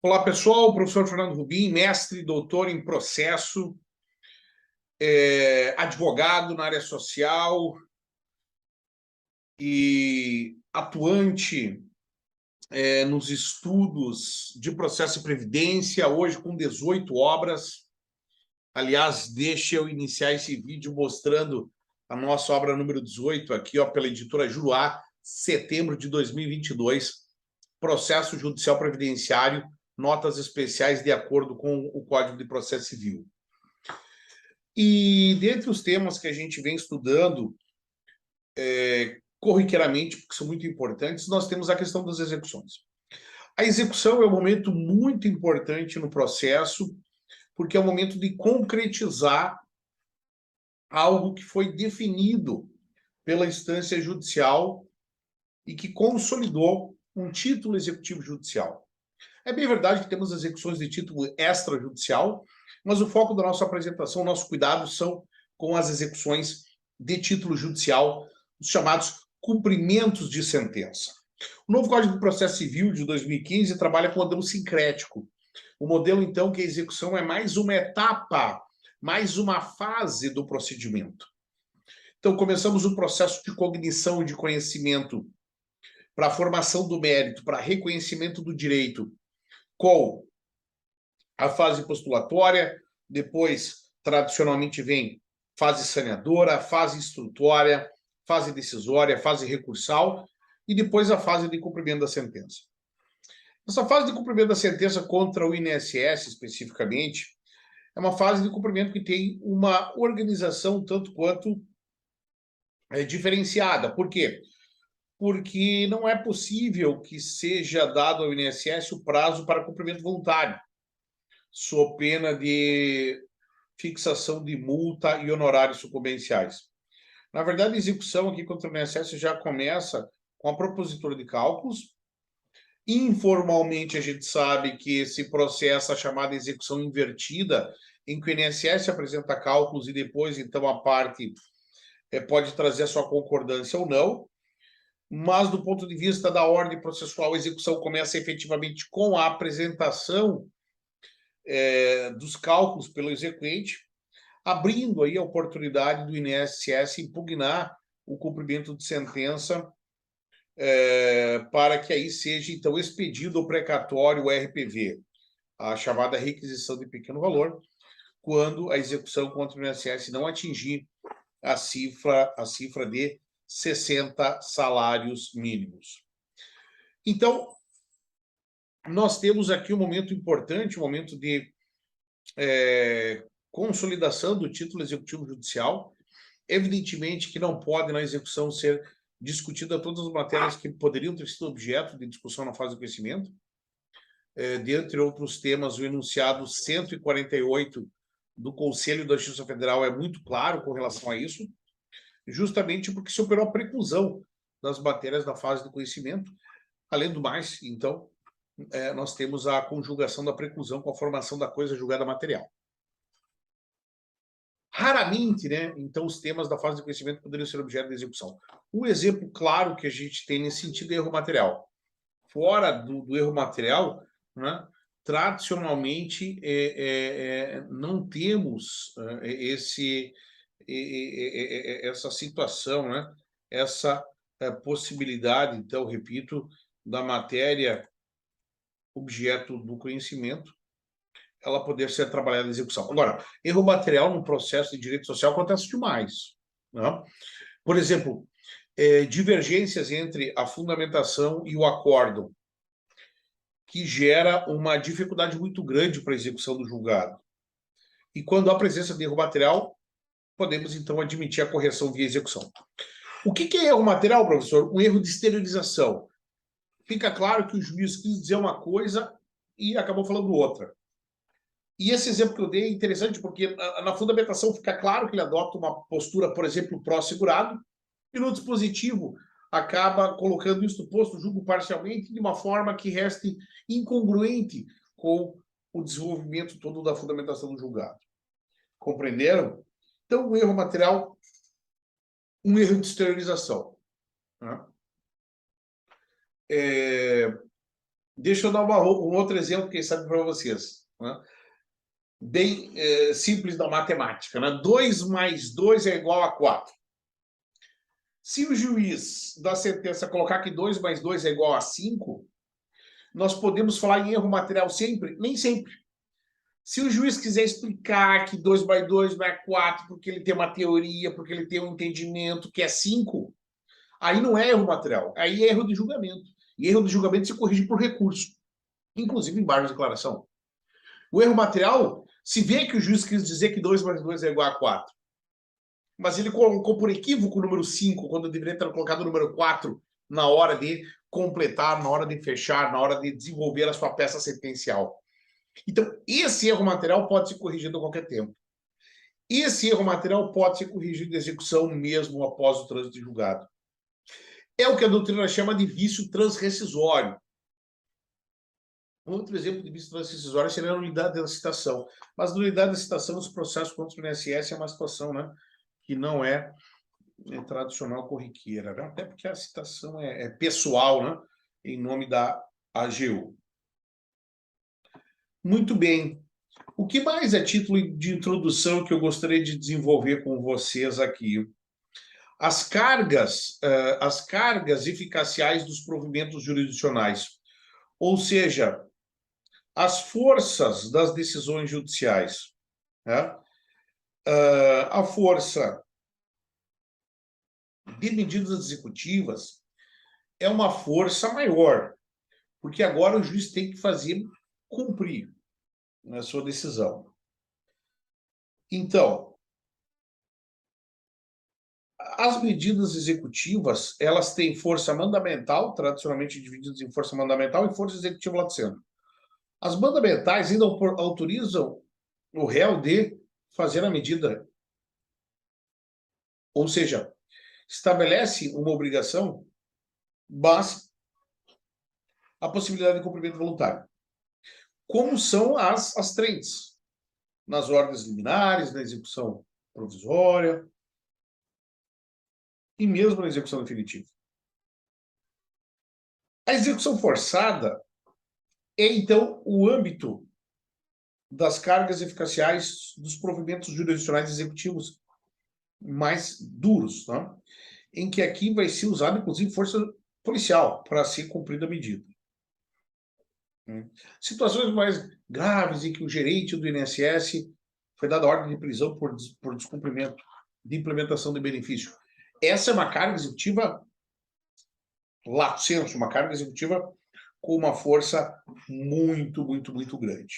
Olá, pessoal. Professor Fernando Rubim, mestre, doutor em processo, advogado na área social e atuante nos estudos de processo e previdência, hoje com 18 obras. Aliás, deixa eu iniciar esse vídeo mostrando a nossa obra número 18, aqui ó, pela editora Juruá, setembro de 2022, processo judicial previdenciário, notas especiais de acordo com o Código de Processo Civil. E dentre os temas que a gente vem estudando corriqueiramente, porque são muito importantes, nós temos a questão das execuções. A execução é um momento muito importante no processo, porque é o momento de concretizar algo que foi definido pela instância judicial e que consolidou um título executivo judicial. É bem verdade que temos execuções de título extrajudicial, mas o foco da nossa apresentação, nosso cuidado são com as execuções de título judicial, os chamados cumprimentos de sentença. O novo Código de Processo Civil de 2015 trabalha com o modelo sincrético. O modelo, então, que a execução é mais uma etapa, mais uma fase do procedimento. Então, começamos o processo de cognição e de conhecimento para a formação do mérito, para reconhecimento do direito, com a fase postulatória, depois, tradicionalmente, vem fase saneadora, fase instrutória, fase decisória, fase recursal, e depois a fase de cumprimento da sentença. Essa fase de cumprimento da sentença contra o INSS, especificamente, é uma fase de cumprimento que tem uma organização tanto quanto diferenciada. Por quê? Porque não é possível que seja dado ao INSS o prazo para cumprimento voluntário, sob pena de fixação de multa e honorários sucumbenciais. Na verdade, a execução aqui contra o INSS já começa com a propositura de cálculos. Informalmente, a gente sabe que esse processo, a chamada execução invertida, em que o INSS apresenta cálculos e depois, então, a parte pode trazer a sua concordância ou não, mas do ponto de vista da ordem processual, a execução começa efetivamente com a apresentação dos cálculos pelo exequente, abrindo aí a oportunidade do INSS impugnar o cumprimento de sentença para que aí seja, então, expedido o precatório, o RPV, a chamada requisição de pequeno valor, quando a execução contra o INSS não atingir a cifra de 60 salários mínimos. Então, nós temos aqui um momento importante, um momento de consolidação do título executivo judicial. Evidentemente que não pode, na execução, ser discutida todas as matérias que poderiam ter sido objeto de discussão na fase do conhecimento. Dentre outros temas, o enunciado 148 do Conselho da Justiça Federal é muito claro com relação a isso, justamente porque se operou a preclusão das matérias da fase do conhecimento. Além do mais, então, nós temos a conjugação da preclusão com a formação da coisa julgada material. Raramente, né, então, os temas da fase de conhecimento poderiam ser objeto de execução. Um exemplo claro que a gente tem nesse sentido é erro material. Fora do erro material, né, tradicionalmente, não temos essa situação, né, essa possibilidade, então, repito, da matéria objeto do conhecimento ela poder ser trabalhada na execução. Agora, erro material no processo de direito social acontece demais, né? Por exemplo, divergências entre a fundamentação e o acórdão, que gera uma dificuldade muito grande para a execução do julgado. E quando há presença de erro material, podemos, então, admitir a correção via execução. O que é erro material, professor? Um erro de exteriorização. Fica claro que o juiz quis dizer uma coisa e acabou falando outra. E esse exemplo que eu dei é interessante porque na fundamentação fica claro que ele adota uma postura, por exemplo, pró-segurado, e no dispositivo acaba colocando isso posto julgo parcialmente de uma forma que reste incongruente com o desenvolvimento todo da fundamentação do julgado. Compreenderam? Então, um erro material, um erro de exteriorização, né? Deixa eu dar um outro exemplo, quem sabe, para vocês, né? Bem simples da matemática, né? 2 mais 2 é igual a 4. Se o juiz da sentença colocar que 2 mais 2 é igual a 5, nós podemos falar em erro material sempre? Nem sempre. Se o juiz quiser explicar que 2 mais 2 não é 4, porque ele tem uma teoria, porque ele tem um entendimento que é 5, aí não é erro material, aí é erro de julgamento. E erro de julgamento se corrige por recurso, inclusive em embargo de declaração. O erro material, se vê que o juiz quis dizer que 2 mais 2 é igual a 4, mas ele colocou por equívoco o número 5, quando deveria ter colocado o número 4 na hora de completar, na hora de fechar, na hora de desenvolver a sua peça sentencial. Então, esse erro material pode ser corrigido a qualquer tempo. Esse erro material pode ser corrigido em execução mesmo após o trânsito de julgado. É o que a doutrina chama de vício transrescisório. Outro exemplo de vício transrescisório seria a nulidade da citação. Mas a nulidade da citação nos processos contra o INSS é uma situação, né, que não é tradicional corriqueira, né? Até porque a citação é pessoal, né, em nome da AGU. Muito bem. O que mais é título de introdução que eu gostaria de desenvolver com vocês aqui? As cargas eficaciais dos provimentos jurisdicionais, ou seja, as forças das decisões judiciais, né? A força de medidas executivas é uma força maior, porque agora o juiz tem que fazer cumprir a sua decisão. Então, as medidas executivas, elas têm força mandamental, tradicionalmente divididas em força mandamental e força executiva lato sensu. As mandamentais ainda autorizam o réu de fazer a medida, ou seja, estabelece uma obrigação, mas a possibilidade de cumprimento voluntário. Como são as trentes, nas ordens liminares, na execução provisória e mesmo na execução definitiva. A execução forçada é, então, o âmbito das cargas eficaciais dos provimentos jurisdicionais executivos mais duros, tá? Em que aqui vai ser usado, inclusive, força policial para ser cumprida a medida. Situações mais graves em que o gerente do INSS foi dada ordem de prisão por descumprimento de implementação de benefício. Essa é uma carga executiva lato sensu, uma carga executiva com uma força muito, muito, muito grande.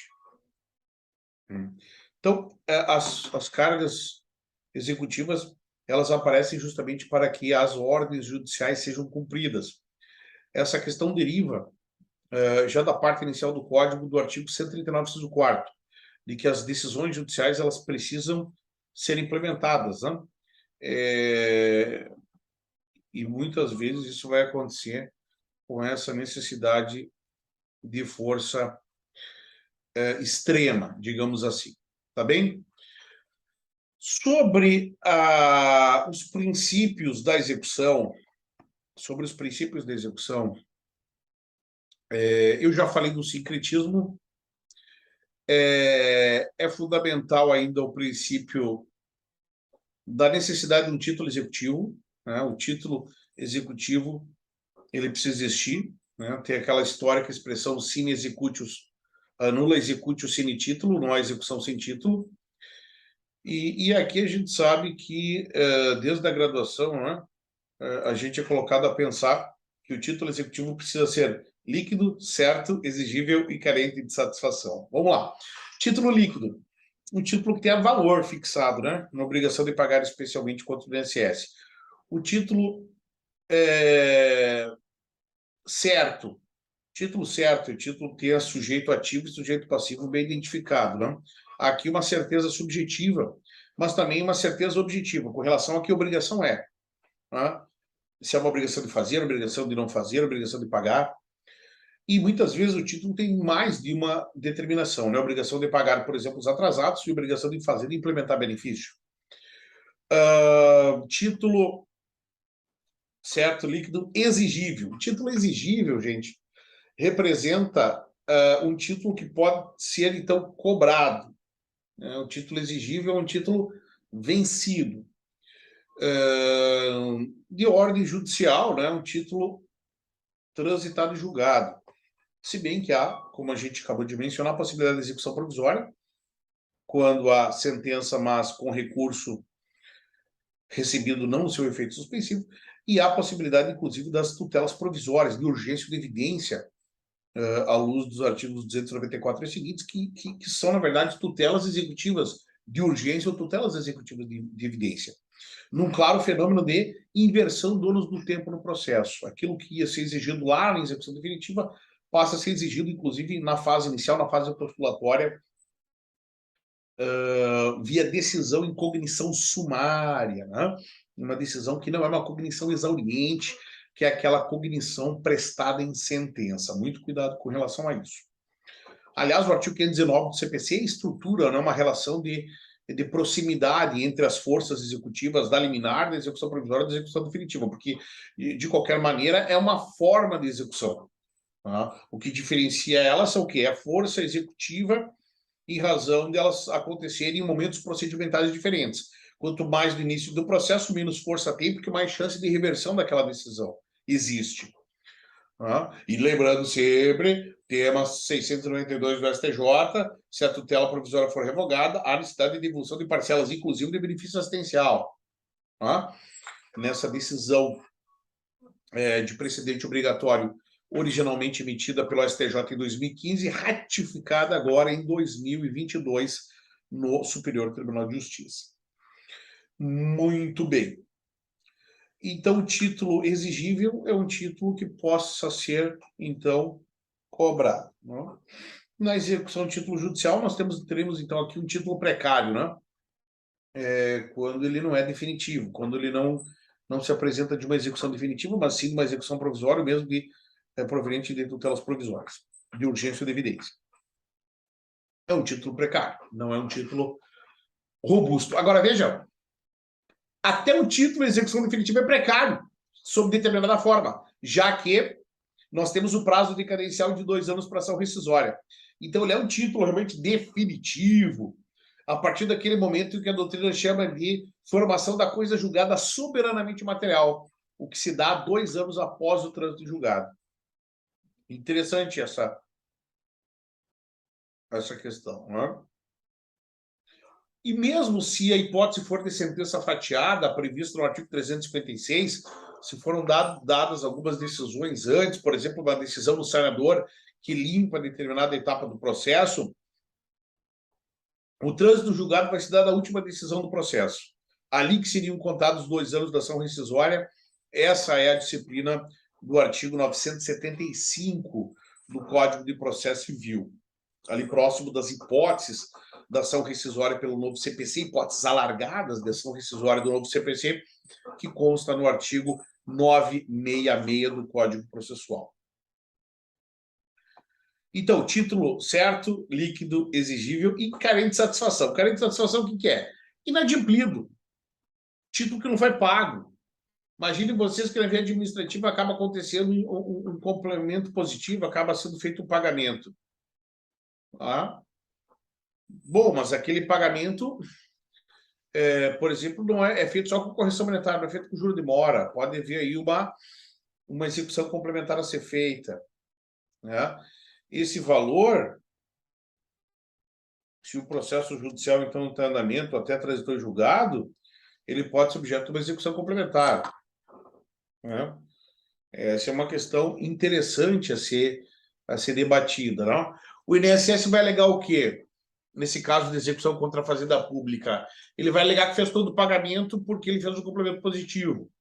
Então, as cargas executivas, elas aparecem justamente para que as ordens judiciais sejam cumpridas. Essa questão deriva já da parte inicial do Código, do artigo 139, inciso 4º, de que as decisões judiciais elas precisam ser implementadas, né? E muitas vezes isso vai acontecer com essa necessidade de força extrema, digamos assim. Tá bem? Sobre os princípios da execução, eu já falei do sincretismo. É fundamental ainda o princípio da necessidade de um título executivo, né? O título executivo ele precisa existir, né? Tem aquela histórica expressão sine executius, nulla executio sine título, não há execução sem título. E aqui a gente sabe que, desde a graduação, né, a gente é colocado a pensar que o título executivo precisa ser líquido, certo, exigível e carente de satisfação. Vamos lá. Título líquido. Um título que tenha valor fixado, né, na obrigação de pagar especialmente contra o INSS. O título certo. Título certo é o título que tenha sujeito ativo e sujeito passivo bem identificado, né? Aqui uma certeza subjetiva, mas também uma certeza objetiva, com relação a que obrigação é. Né? Se é uma obrigação de fazer, obrigação de não fazer, obrigação de pagar. E muitas vezes o título tem mais de uma determinação, né? Obrigação de pagar, por exemplo, os atrasados e obrigação de fazer e implementar benefício. Título certo, líquido, exigível. O título exigível, gente, representa um título que pode ser, então, cobrado. Né? O título exigível é um título vencido. De ordem judicial, né? Um título transitado e julgado. Se bem que há, como a gente acabou de mencionar, a possibilidade de execução provisória, quando a sentença, mas com recurso recebido não no seu efeito suspensivo, e há a possibilidade, inclusive, das tutelas provisórias, de urgência de evidência, à luz dos artigos 294 e seguintes, que são, na verdade, tutelas executivas de urgência ou tutelas executivas de evidência. Num claro fenômeno de inversão do ônus do tempo no processo. Aquilo que ia ser exigido lá na execução definitiva passa a ser exigido, inclusive, na fase inicial, na fase postulatória, via decisão em cognição sumária, né? Uma decisão que não é uma cognição exauriente, que é aquela cognição prestada em sentença. Muito cuidado com relação a isso. Aliás, o artigo 519 do CPC estrutura, né, uma relação de proximidade entre as forças executivas da liminar, da execução provisória e da execução definitiva, porque, de qualquer maneira, é uma forma de execução. Tá? O que diferencia elas são o quê? É a força executiva em razão de elas acontecerem em momentos procedimentais diferentes. Quanto mais no início do processo, menos força tem, porque mais chance de reversão daquela decisão existe. E lembrando sempre, tema 692 do STJ, se a tutela provisória for revogada, há necessidade de devolução de parcelas, inclusive de benefício assistencial. Nessa decisão de precedente obrigatório, originalmente emitida pelo STJ em 2015, ratificada agora em 2022 no Superior Tribunal de Justiça. Muito bem. Então, o título exigível é um título que possa ser, então, cobrado. Né? Na execução de título judicial, nós teremos, então, aqui um título precário, né? Quando ele não é definitivo, quando ele não se apresenta de uma execução definitiva, mas sim de uma execução provisória, mesmo que proveniente de tutelas provisórias, de urgência ou de evidência. É um título precário, não é um título robusto. Agora, veja, até o título de execução definitiva é precário, sob determinada forma, já que nós temos o prazo de cadencial de 2 anos para ação rescisória. Então, ele é um título realmente definitivo, a partir daquele momento que a doutrina chama de formação da coisa julgada soberanamente material, o que se dá 2 anos após o trânsito julgado. Interessante essa questão, né? E mesmo se a hipótese for de sentença fatiada, prevista no artigo 356, se foram dadas algumas decisões antes, por exemplo, uma decisão do senador que limpa determinada etapa do processo, o trânsito julgado vai se dar na última decisão do processo. Ali que seriam contados 2 anos da ação rescisória, essa é a disciplina do artigo 975 do Código de Processo Civil. Ali próximo das hipóteses da ação rescisória pelo novo CPC, hipóteses alargadas da ação rescisória do novo CPC, que consta no artigo 966 do Código Processual. Então, título certo, líquido, exigível e carente de satisfação. Carente de satisfação, o que é? Inadimplido. Título que não foi pago. Imaginem vocês que na via administrativa acaba acontecendo um complemento positivo, acaba sendo feito um pagamento. Bom, mas aquele pagamento, por exemplo, não é feito só com correção monetária, não é feito com juro de mora. Pode haver aí uma execução complementar a ser feita. Né? Esse valor, se o processo judicial, então, está em andamento até transitor julgado, ele pode ser objeto de uma execução complementar. Né? Essa é uma questão interessante a ser debatida. Não? O INSS vai alegar o quê? Nesse caso de execução contra a Fazenda Pública, ele vai alegar que fez todo o pagamento porque ele fez um complemento positivo.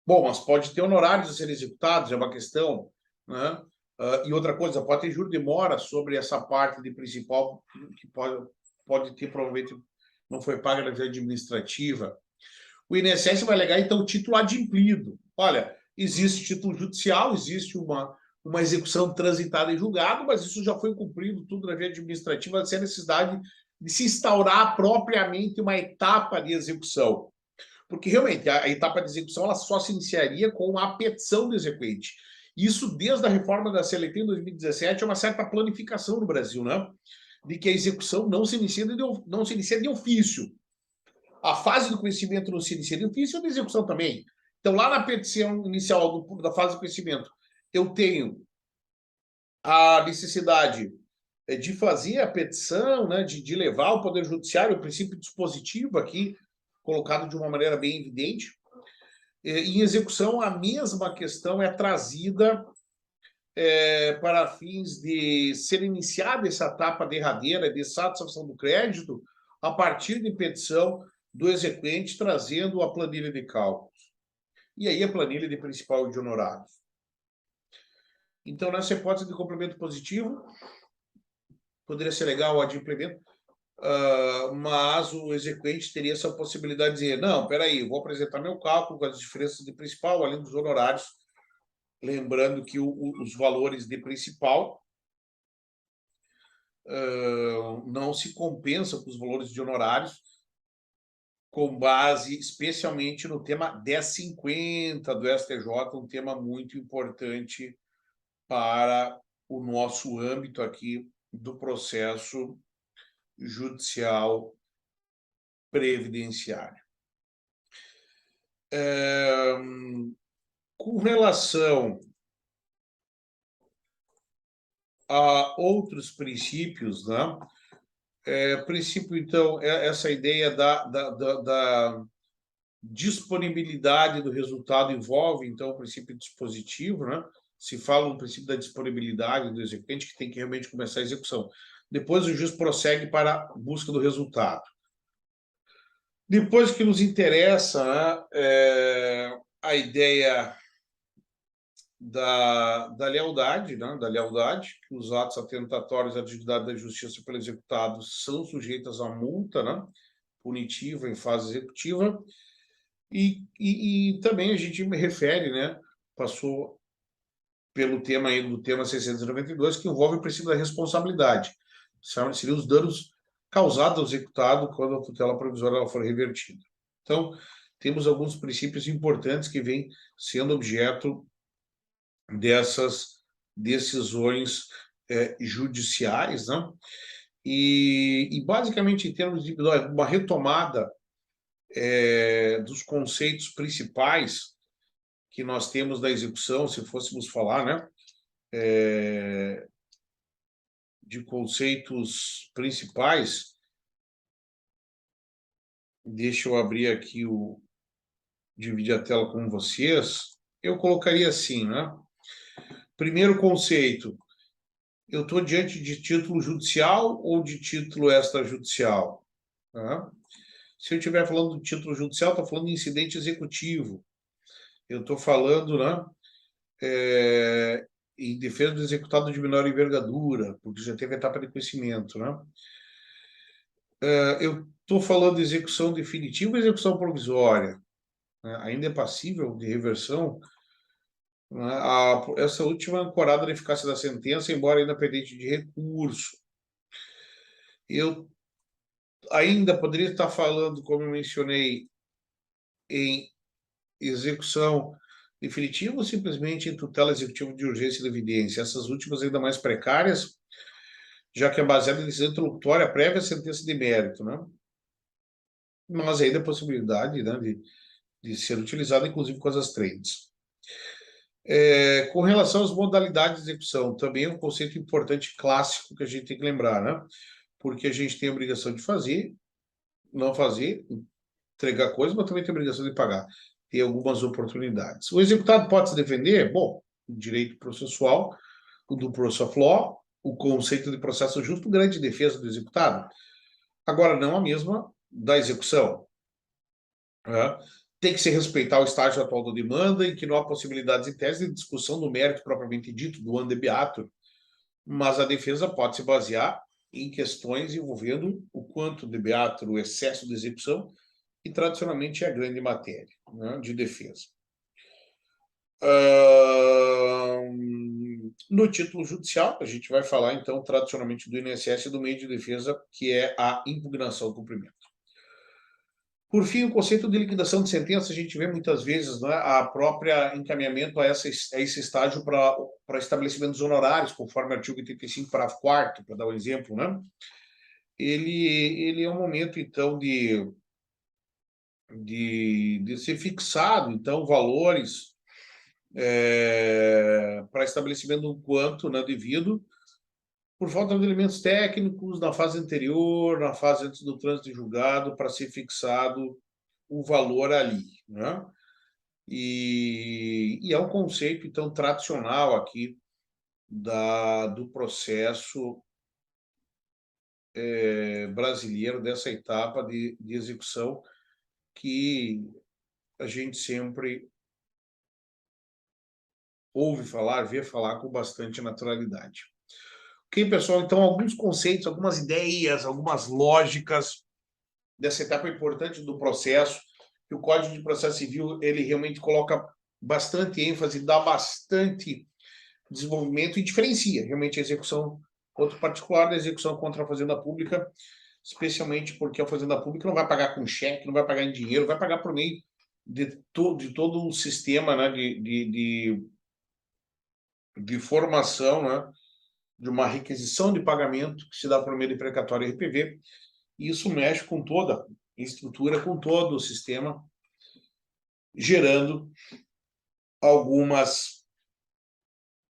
Bom, mas pode ter honorários a serem executados, é uma questão, né? E outra coisa, pode ter juro de mora sobre essa parte de principal que pode ter, provavelmente, não foi paga na via administrativa. O INSS vai alegar, então, o título adimplido. Olha, existe título judicial, existe uma execução transitada em julgado, mas isso já foi cumprido tudo na via administrativa, sem a necessidade de se instaurar propriamente uma etapa de execução. Porque, realmente, a etapa de execução ela só se iniciaria com a petição do exequente. Isso desde a reforma da CLT em 2017 é uma certa planificação no Brasil, né? De que a execução não se inicia de ofício. A fase do conhecimento não se inicia de ofício e da execução também. Então, lá na petição inicial da fase do conhecimento, eu tenho a necessidade de fazer a petição, né, de levar ao Poder Judiciário o princípio dispositivo aqui, colocado de uma maneira bem evidente. Em execução, a mesma questão é trazida para fins de ser iniciada essa etapa derradeira de satisfação do crédito a partir de petição do exequente, trazendo a planilha de cálculos. E aí a planilha de principal e de honorários. Então, nessa hipótese de complemento positivo, poderia ser legal o adimplemento, mas o exequente teria essa possibilidade de dizer, não, peraí, vou apresentar meu cálculo com as diferenças de principal, além dos honorários, lembrando que os valores de principal não se compensam com os valores de honorários, com base especialmente no tema 1050 do STJ, um tema muito importante para o nosso âmbito aqui do processo judicial previdenciário. Com relação a outros princípios, né? Princípio, então, é essa ideia da disponibilidade do resultado envolve, então, o princípio dispositivo, né? Se fala no princípio da disponibilidade do exequente, que tem que realmente começar a execução. Depois, o juiz prossegue para a busca do resultado. Depois, que nos interessa, né, a ideia da lealdade, né, que os atos atentatórios à dignidade da justiça pelo executado são sujeitos a multa, né, punitiva em fase executiva, e também a gente me refere, né, passou pelo tema aí do tema 692, que envolve o princípio da responsabilidade, seriam os danos causados ao executado quando a tutela provisória ela for revertida. Então, temos alguns princípios importantes que vêm sendo objeto dessas decisões judiciais, né? E basicamente, em termos de uma retomada dos conceitos principais que nós temos da execução, se fôssemos falar, né? De conceitos principais, deixa eu abrir aqui dividir a tela com vocês, eu colocaria assim, né? Primeiro conceito, eu estou diante de título judicial ou de título extrajudicial? Tá? Se eu estiver falando de título judicial, estou falando de incidente executivo. Eu estou falando, né, em defesa do executado de menor envergadura, porque já teve etapa de conhecimento. Né? Eu estou falando de execução definitiva ou execução provisória. Né? Ainda é passível de reversão. Essa última ancorada na eficácia da sentença, embora ainda pendente de recurso. Eu ainda poderia estar falando, como eu mencionei, em execução definitiva ou simplesmente em tutela executiva de urgência e de evidência. Essas últimas ainda mais precárias, já que é baseada em decisão interlocutória prévia à sentença de mérito, né? Mas ainda a possibilidade, né, de ser utilizada, inclusive com as trades. Com relação às modalidades de execução, também é um conceito importante, clássico, que a gente tem que lembrar, né? Porque a gente tem a obrigação de fazer, não fazer, entregar coisas, mas também tem a obrigação de pagar. Tem algumas oportunidades. O executado pode se defender? Bom, o direito processual, o do process of law, o conceito de processo justo, grande defesa do executado. Agora, não a mesma da execução. Né? Tem que se respeitar o estágio atual da demanda, em que não há possibilidades em tese de discussão do mérito propriamente dito, do ante beatur, mas a defesa pode se basear em questões envolvendo o quanto de beatur, o excesso de execução, e tradicionalmente é a grande matéria, né, de defesa. No título judicial, a gente vai falar, então, tradicionalmente do INSS e do meio de defesa, que é a impugnação do cumprimento. Por fim, o conceito de liquidação de sentença, a gente vê muitas vezes, né, a própria encaminhamento a esse estágio para estabelecimento dos honorários, conforme o artigo 85, parágrafo 4º, para dar um exemplo, né? Ele é um momento, então, de ser fixado, então, valores para estabelecimento do quanto, né, devido, por falta de elementos técnicos na fase anterior, na fase antes do trânsito em julgado, para ser fixado o valor ali, né? E é um conceito, então, tradicional aqui do processo brasileiro, dessa etapa de execução, que a gente sempre ouve falar, vê falar com bastante naturalidade. Ok, pessoal? Então, alguns conceitos, algumas ideias, algumas lógicas dessa etapa importante do processo, que o Código de Processo Civil, ele realmente coloca bastante ênfase, dá bastante desenvolvimento e diferencia realmente a execução contra o particular da execução contra a fazenda pública, especialmente porque a fazenda pública não vai pagar com cheque, não vai pagar em dinheiro, vai pagar por meio de todo um sistema, né, de formação, né, de uma requisição de pagamento que se dá por meio de precatório RPV, e isso mexe com toda a estrutura, com todo o sistema, gerando algumas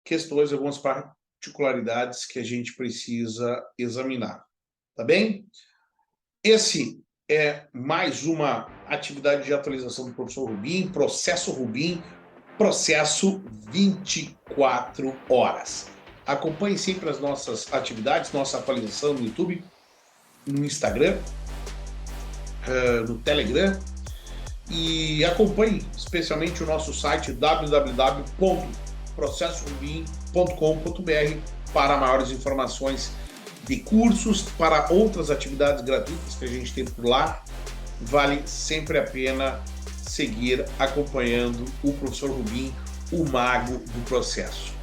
questões, algumas particularidades que a gente precisa examinar, tá bem? Esse é mais uma atividade de atualização do professor Rubim, Processo Rubim, processo 24 horas. Acompanhe sempre as nossas atividades, nossa atualização no YouTube, no Instagram, no Telegram, e acompanhe especialmente o nosso site www.processorubim.com.br para maiores informações de cursos, para outras atividades gratuitas que a gente tem por lá. Vale sempre a pena seguir acompanhando o professor Rubim, o mago do processo.